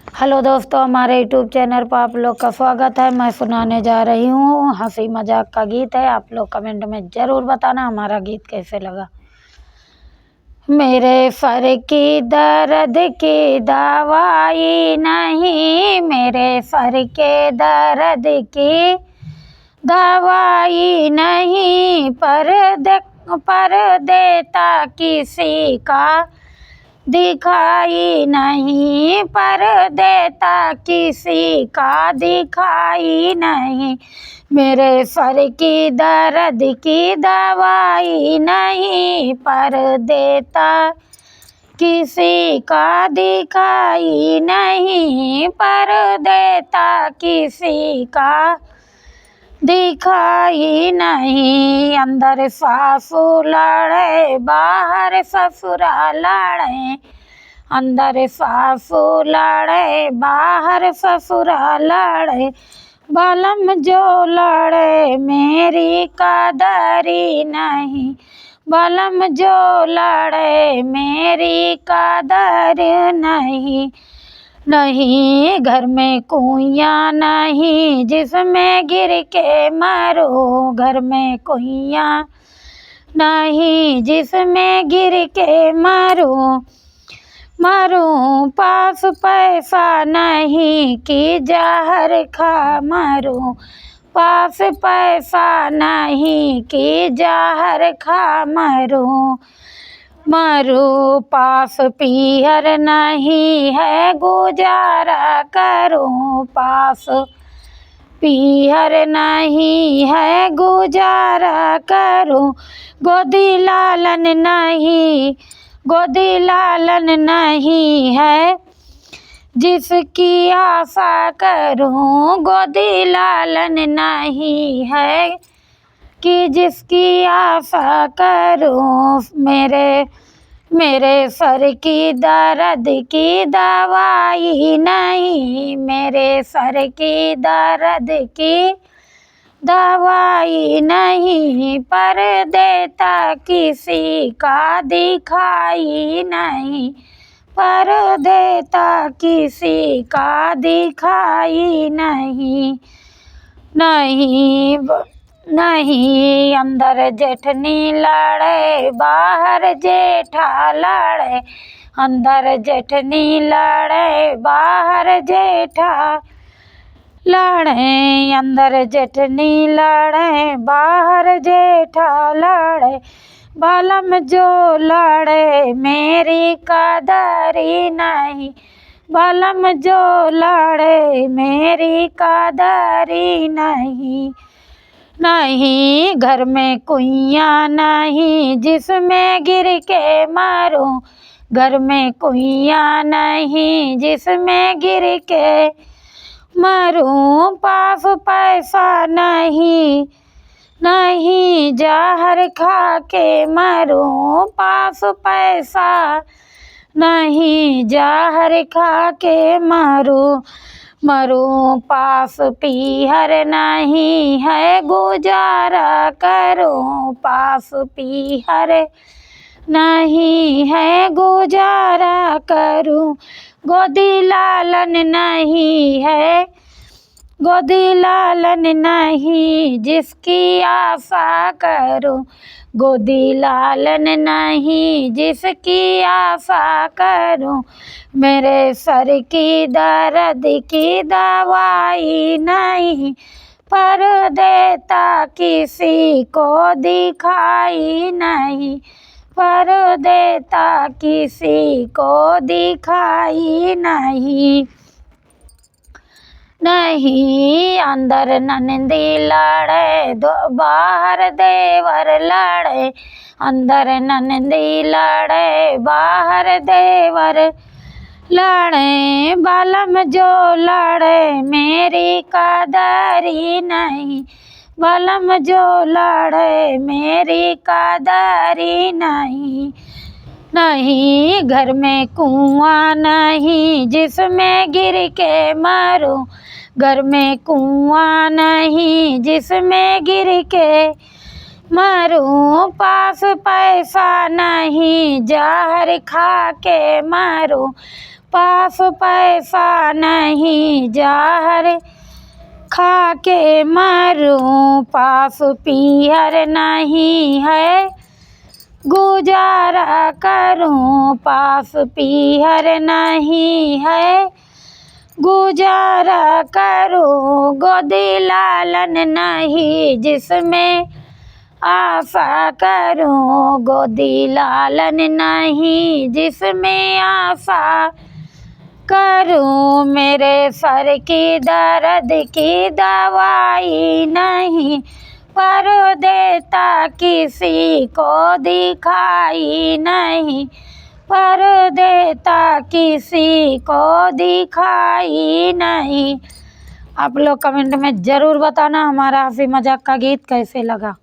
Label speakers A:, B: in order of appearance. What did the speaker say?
A: Hello दोस्तों, हमारे YouTube channel पर आप लोग का स्वागत है। मैं सुनाने जा रही हूँ हंसी मजाक का गीत है। आप लोग कमेंट में ज़रूर बताना हमारा गीत कैसे लगा। मेरे सर की दर्द की दवाई नहीं, मेरे सर के दर्द की दवाई नहीं, पर देता किसी का दिखाई नहीं, पर देता किसी का दिखाई नहीं। मेरे सर की दर्द की दवाई नहीं, पर देता किसी का दिखाई नहीं, पर देता किसी का दिखाई नहीं। अंदर सासू लड़े बाहर ससुरा लड़े, अंदर सासू लड़े बाहर ससुरा लड़े, बालम जो लड़े मेरी कदरी नहीं, बालम जो लड़े मेरी कदर नहीं। नहीं घर में कुइयाँ नहीं जिसमें गिर के मरो, घर में कुइयाँ नहीं जिसमें गिर के मरो, मरूं पास पैसा नहीं कि जहर खा मरूं, पास पैसा नहीं कि जहर खा मरूं, मरूं पास पीहर नहीं है गुजारा करूं, पास पीहर नहीं है गुजारा करूं, गोदी लालन नहीं, गोदी लालन नहीं है जिसकी आशा करूं, गोदी लालन नहीं है कि जिसकी आशा करूं। मेरे सर की दर्द की दवाई नहीं, मेरे सर की दर्द की दवाई नहीं, पर देता किसी का दिखाई नहीं, पर देता किसी का दिखाई नहीं। नहीं अंदर जेठनी लड़े बाहर जेठा लड़े, अंदर जेठनी लड़े बाहर जेठा लड़े, अंदर जेठनी लड़े बाहर जेठा लड़े, बालम जो लड़े मेरी कदरी नहीं, बालम जो लड़े मेरी कदरी नहीं। नहीं घर में कुइयाँ नहीं जिसमें गिर के मरूं, घर में कुइयाँ नहीं जिसमें गिर के मरूं, पास पैसा नहीं, नहीं जहर खा के मरूं, पास पैसा नहीं जहर खा के मरूं, मरूं पास पीहर नहीं है गुजारा करूं, पास पीहर नहीं है गुजारा करूं, गोदी लालन नहीं है, गोदी लालन नहीं जिसकी आशा करूं, गोदी लालन नहीं जिसकी आशा करूं। मेरे सर की दर्द की दवाई नहीं, पर देता किसी को दिखाई नहीं, पर देता किसी को दिखाई नहीं। नहीं अंदर ननदी लड़े बाहर देवर लड़े, अंदर ननदी लड़े बाहर देवर लड़े, बालम जो लड़े मेरी कदरी नहीं, बालम जो लड़े मेरी कदरी नहीं। नहीं घर में कुआँ नहीं जिसमें गिर के मरूं, घर में कुआँ नहीं जिसमें गिर के मरूं, पास पैसा नहीं जहर खा के मरूं, पास पैसा नहीं जहर खा के मरूं, पास पीहर नहीं है गुजारा करूं, पास पीहर नहीं है गुजारा करूं, गोदी लालन नहीं जिसमें आशा करूं, गोदी लालन नहीं जिसमें आशा करूं, मेरे सर की दर्द की दवाई नहीं पर देता किसी को दिखाई नहीं, पर देता किसी को दिखाई नहीं। आप लोग कमेंट में ज़रूर बताना हमारा हंसी मजाक का गीत कैसे लगा।